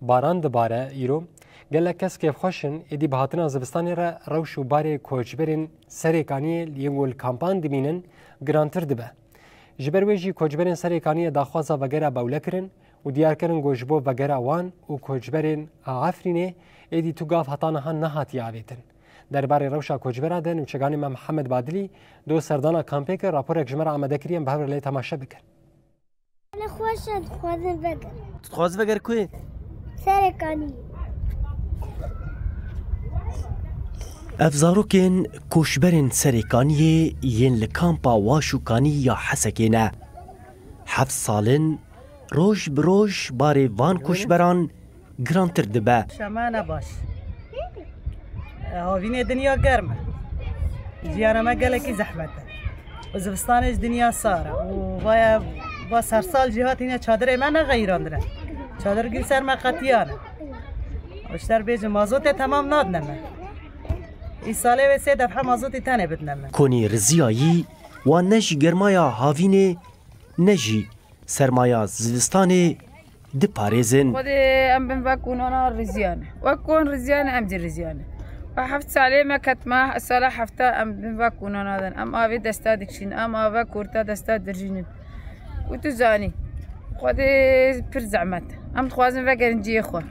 باران دباره ایرو گله کس که خوشن ادی بهاتنا زبستانی را روش و باره کوچبرین سریکانی لیگول کامپان دبینن گرانتر دبه. جبرویجی کوچبرین سریکانی داخوازا وگره باوله کرن و دیار کرن گوشبو وگره وان و کوچبرین عفرینه ادی تو گاف هتانها نهاتی آویتن. درباره روشا کوچبرا دن و چگانی ما محمد بادلی دو سردانا کامپی که راپور اکجمر آمده کریم به هر لی تماشا بکن. أنا خوشت خوازن بقر تخواز بقر كوي سرقاني افزاروكين كوشبرن سريكانية ين لكامبا واشوكاني يا حسكينا حف سالن روش بروش باري وان كوشبران گرانتر دبا شمانه باش هاوینه دنیا گرمه جیانا ما گلکی زحمته و زبستانش دنیا ساره و باید با سرسال جهات اینه چادر من غیراندره چادر گیر سر ما قطیانه اشتر بیج مازوت تمام ناد نمه ای ساله و 3 دفعه مازوتی تنه بدنمه كوني رزيايي ونجي گرمايا هاويني نجي سرمايا زلستاني دي باريزن خود ام بنفكون انا رزيانه وكون رزيانه ام دي رزيانه وحفت عليه ما كتما الصلاة حفتا ام بنفكون انا ام ابي دستادك شين ام ابا كورتا دستاد درجين وتزاني خود پر زعمت ام تخوازن فكر نجي خو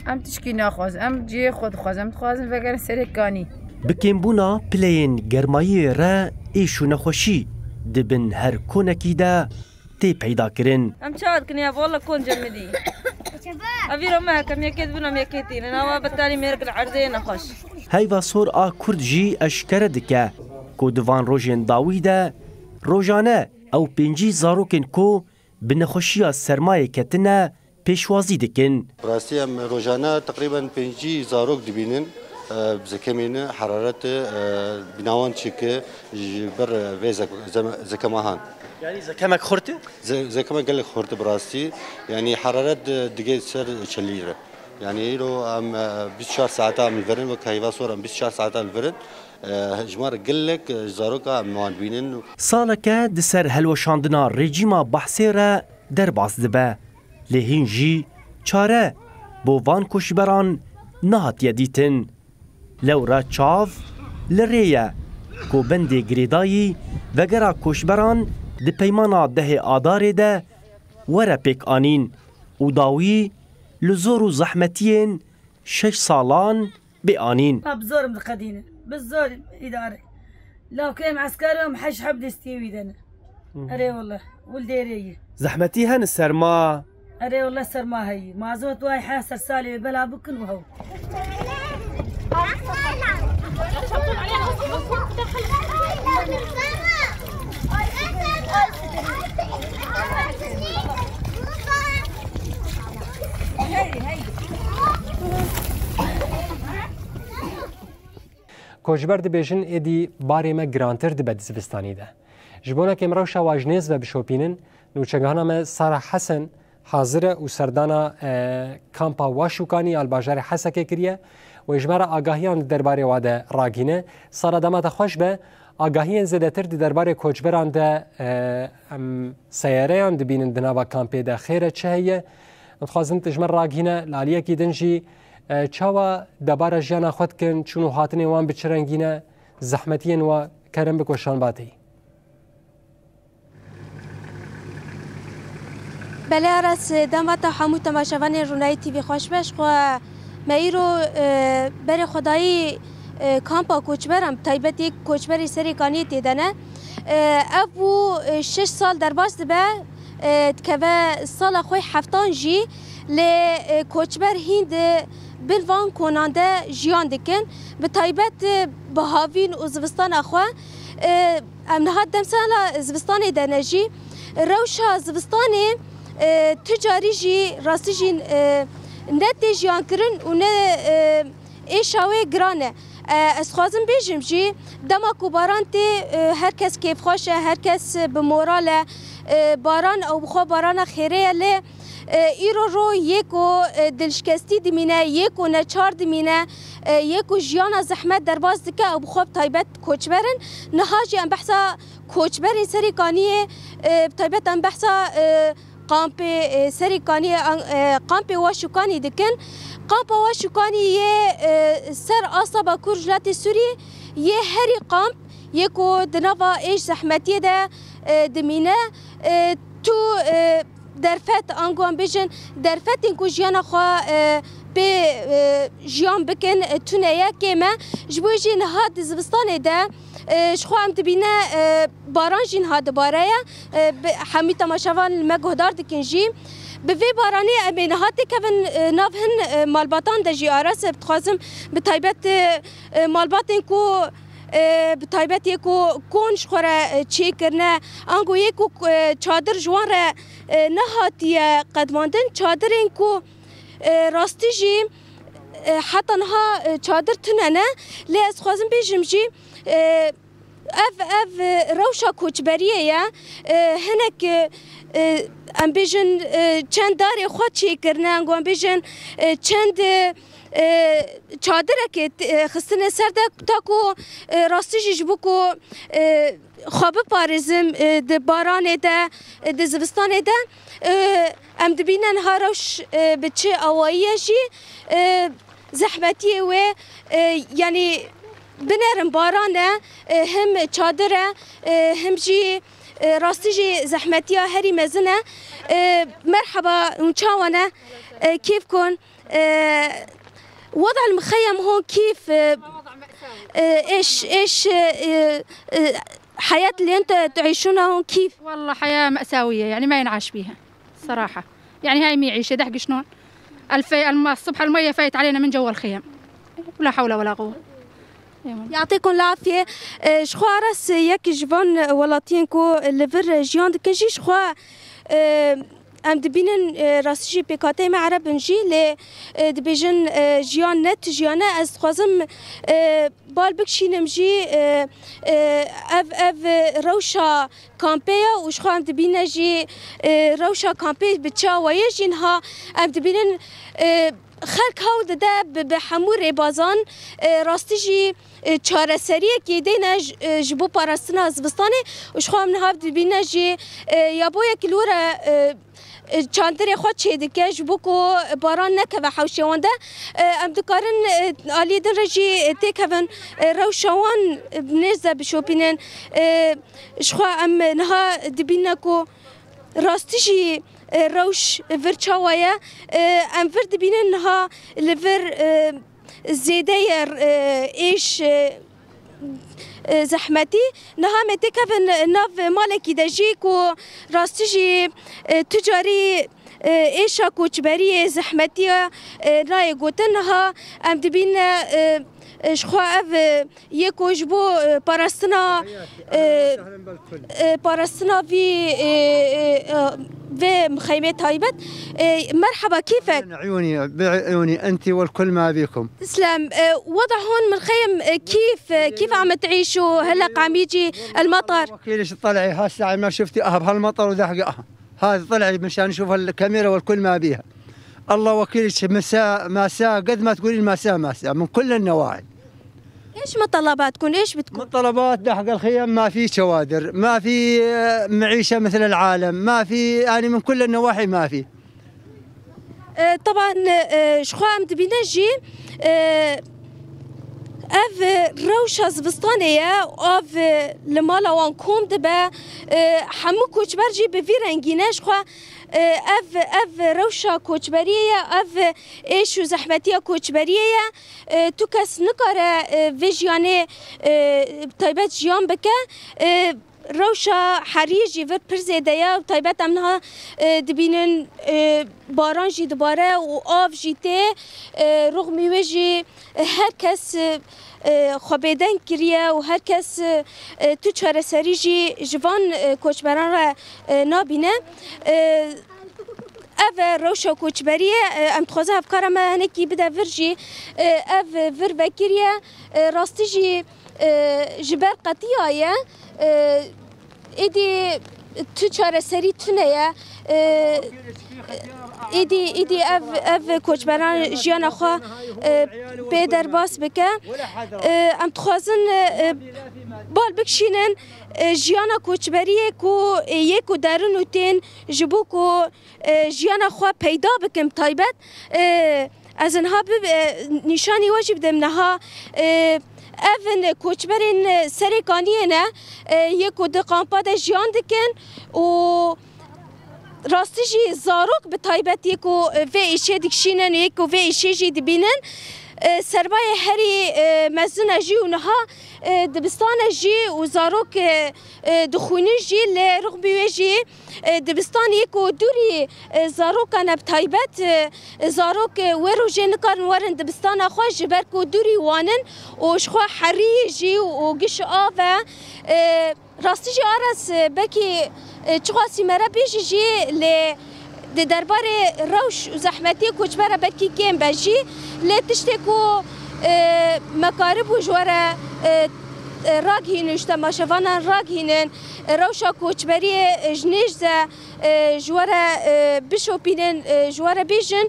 ام تشكي ناخوز ام جي خود خوز ام تخوازن فكر سريكاني بكيمبونا بلاين گرمايي را ايشو نخوشي دبن هر كونكي دا تي پیدا کرن ام شاد كنيا والله كون جمدي ابي رما كم يكيد بنا يكيتين انا بالتالي ميرك العرضين اخش هايفا صور آ كرد جي اشكر دكا كو دوان روجين داويدا روجانه او بنجي زاروكن كو بنخوشيا سرمایه کتنه پیشوازی دکن. راستی ام روزانه تقریبا 5 زاروک دبینن بزکمینه حرارت بناوان چیکه بر ویزک زکماهان. یعنی زکمک خورته؟ زکمک گل خورته براستی یعنی حرارت دیگه سر چلیره. یعنی رو ام 24 ساعت ام الفرن و کایوا صور ام 24 ساعت الفرن جمار قلك زاروكا موان بينن سالكا دسر هلوشاندنا ريجيما بحثيرا درباس دبا لهنجي چاره بو وان كوشبران نهات يديتن لورا چاف لريا كو بندي گريدايي وگرا كوشبران دي پیمانا ده آداره ده ورا پیک آنين و داوي لزورو زحمتين 6 سالان بآنين بزور مقدينه بالزور إدارة لو كان عسكرهم حش حب دستيوي دنا أري والله ولديرية زحمتي هن السرما أري والله السرما هي ما زوت واي حاسر سالي بلا بكن وهو کوچبر دبیجن ادی باری ما گرانتر دبد زبستانی ده. جبونا که مروش واجنیز و بشوپینن نوچگانا ما سارا حسن حاضره و سردانا کامپا واشوکانی الباجار حسکه کریه و اجماع آگاهیان درباره واده راگینه سارا دامات خوش به آگاهیان زدتر درباره کوچبران ده سیاریان دبینن دنوا کامپی ده خیره چهیه متخوازن تجمع راگینه لالیه کی دنجی چاوا دبار جانا خود کن چونو هاتنی وان بچرنگینه زحمتین و کرم بکوشان باتی بله ارس دموات همو تماشاوان رونای تیوی خوش بش خو میرو بر خدایی کامپا کوچبرم تایبت یک کوچبری سریکانی تیدنه ابو 6 سال در باز دبه که سال خوی هفتان جی ل کوچبر هند بالوان کننده جیان دکن به تایبت بهاوین و زوستان اخوا امنهات دمسالا زوستان دنجی روشا زوستان تجاری جی راستی جی نت جیان کرن و نه ایشاوی گرانه از خوازم بیجم جی دما کو باران تی هر کس کیف خوشه هر کس به مورال باران او بخوا باران خیره لی ایرو رو یکو دلشکستی دمینه یکو نچار دمینه یکو جیانا زحمت در باز دکه او بخواب تایبت کوچبرن نهاجی ام بحثا کوچبرن سریکانیه تایبت ام بحثا قامپی سریکانی قامپی واشکانی دکن قامپا واشکانی یه سر آسابا کرجلات سوری یه هری قامپ یکو دنوا ایش زحمتیه ده دمینه تو درفت آنگوان بیشن درفت اینکو جیانا خواه به جیان بکن تونه که ما جبوی جین هاد زبستانه ده شخوام دبینه باران جین هاد باره همی تماشاوان مگهدار دکن جی به وی بارانی امین هات کفن نافهن مالباتان ده جی آراس بتخوازم به تایبت مالباتن کو به تایبت یکو کونش خوره چی کرنه انگو یکو چادر جوان را نهاتیه قدماندن چادر اینکو راستی جی حتی نها چادر تننه لی از خوازم بیجم جی اف روشا کوچبریه یا هنک ام بیجن چند داری خود چی کرنه انگو ام بیجن چند چادره که خستن سر تاکو راستی جبو کو خواب پارزم ده باران ده ده زبستان ده ام دبینن هاروش به چه آوائیه جی زحمتیه و یعنی بنرم بارانه هم چادره هم جی راستی جی زحمتیه هری مزنه مرحبا ونشاونه كيف كون وضع المخيم هون كيف ايش حياة اللي انت تعيشونها هون كيف؟ والله حياة مأساوية يعني ما ينعاش بيها صراحة يعني هاي ميعيشة دحق شلون الصبح المية فايت علينا من جوا الخيم ولا حول ولا قوة. يعطيكم العافية. شخوا راس ياك جبان ولاتينكو لفر جيان دكنجي شخوا ام دبینن راستی پیکاتی معرب نجی ل دبیجن جیان نت جیانه از خوازم بال بکشینم جی اف روشا کامپیا و شخو ام دبینه جی روشا کامپی بچاویه جینها ام دبینن خلق هاو ده به حمور بازان راستی جی چاره سریه که دینه جبو پاراستنا زبستانه و شخو ام نهاب دبینه جی یا بویا کلوره چاندری خود چه دیگه جبو کو باران نکه حوشوانده ام دکارن علی درجی تکون روشوان بنزه بشوپینن شخوا ام نها دبینه کو راستیجی روش ورچاویه ام ور دبینه نها لور زیده ایش زحمتي نها متكفن ناف مالكي دجيكو راستيجي تجاري ايشا كوچبري زحمتي راي قوتنها ام دبين شخوا اف يكو جبو باراستنا في مخيمة هايبت. مرحبا كيفك؟ بعيوني انت والكل ما بيكم. تسلم. وضع هون من الخيم كيف عم تعيشوا هلا عم يجي المطر؟ وكيلش طلعي هالساعة ما شفتي بهالمطر وذحق هذا طلعي مشان نشوف الكاميرا والكل ما بيها. الله وكيلش مساء قد ما تقولين مساء من كل النواحي. ايش مطلباتكم؟ ايش بتكون؟ مطلبات دحق الخيم ما في شوادر، ما في معيشة مثل العالم، ما في يعني من كل النواحي ما في. طبعا شخوام دبينجي اف روشا زبستانيه اف لمالا وانكم دبا حمو كوچبرجي بفيرنگينه شخوا اف روشا كوچبريه اف ايشو زحمتيه كوچبريه تو کس نکاره ویژیانه تایبت جیان بکه روشا حریجی ورد پرزیده یا تایبت امنها دبینن باران جی دوباره و آف جیته رغمی ویجی هر کس خوابیدن کریه و هر کس تو چاره سری جی جوان کوچبران را نابینه اف روشا کوچبریه ام تخوزه افکار ما هنکی بده ورجی اف ور وکریه راستی جی جبر قطیه ایدی تو چاره سری تونه ایدی اف کوچبران جیان خوا پیدر باس بکه ام تخوازن بال بکشینن جیانا کوچبریه کو یک و درون و تین جبو کو جیانا خواه پیدا بکم تایبت از انها نشانی واجب دم نها اون کوچبرین سرکانیه نه یک و ده قامپا ده جیان دکن و راستی جی زاروک به تایبت یک و ایشه دکشینن یک و ایشه جی دبینن سربای هری مزن جی و نها دبستان جی و زاروک دخونی جی لرغبی جی دبستان یک و دوری زاروک نب تایبت زاروک ورو جی نکارن ورن دبستان خواه جبر کو دوری وانن و شخوا حری جی و گش آوه راستی جی آرس بکی چخواسی مرا بیجی جی ل دربار روش و زحمتی کوچبر بکی کم بجی ل تشتی کو مکارب و جواره راگ هینن تماشاوانا راگ هینن روشا کوچبری جنیج ز جواره بشوپینن جواره بیجن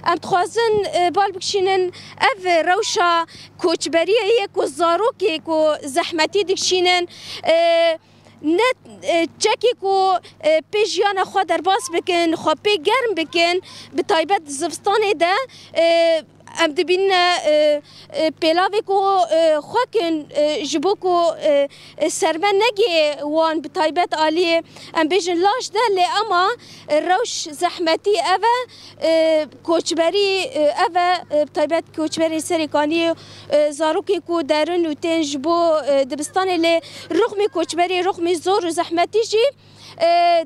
ام تخوازن بال بکشینن اف روشا کوچبری یک و زاروکی کو زحمتی دکشینن نت چکی کو پیجیان خو در باس بکن خو پی گرم بکن به تایبت زفستان ده ام دبین پیلاوی کو خوکن جبو کو سرمن نگی وان به تایبت عالی ام بیجن لاش ده لی اما روش زحمتی اوه کوچبری اوه به تایبت کوچبری سریکانی زاروکی کو درن و تین جبو دبستان لی رغم کوچبری رغم زور و زحمتی جی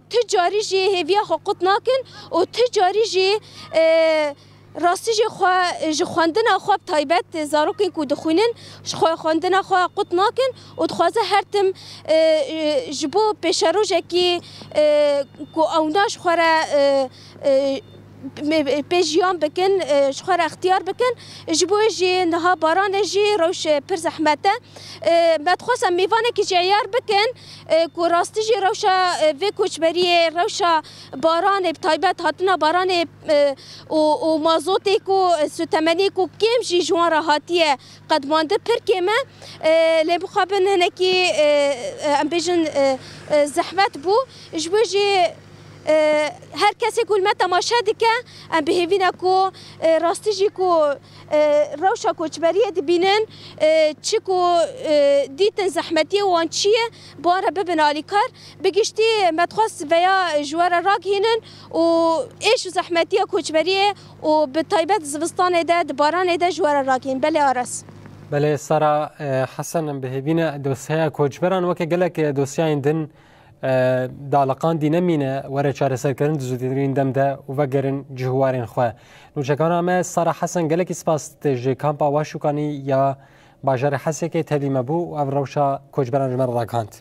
تجاری جی هیویا حقوق ناکن و تجاری جی راستی جی خواندن خو تایبت زاروکی کو دخونن خواندن خو قط ناکن و دخوازه هرتم جبو پیشروجه کی کو اوناش خوره پیجیان بکن شخور اختیار بکن جبوی جی نها باران جی روش پر زحمته مدخواستم میوانه که جیار بکن که راستی جی روشا وی کوچبری روشا باران بتایبت هاتنا باران و مازوتی که ستمنی که کم جی جوان را هاتیه قدمانده پر کمه لبخوابن هنکی ام بیجن زحمت بو جبوی جی هر کسی کل ما تماشا دکه ام بهیوینا کو راستی جی کو روشا کوچبریه دبینن چی کو دیتن زحمتی وان چیه باره ببن آلی کار بگشتی مدخواست ویا جوار راگ هینن و ایش زحمتی کوچبریه و به تایبت زوستان ده دباران ده جوار راگ هین بله آرس بله سارا حسن بهیوینا دوسیه کوچبران وکه گلک دوسیه ایندن دالقان دینمینه وره چاره سرکردن دزودترین دم ده و وگرن جهوارین خواه نوچکان همه سارا حسن گلکی سپاس تجی کامپا واشوکانی یا باجار حسی که تدیم بو و روشا کوچبران جمر راکاند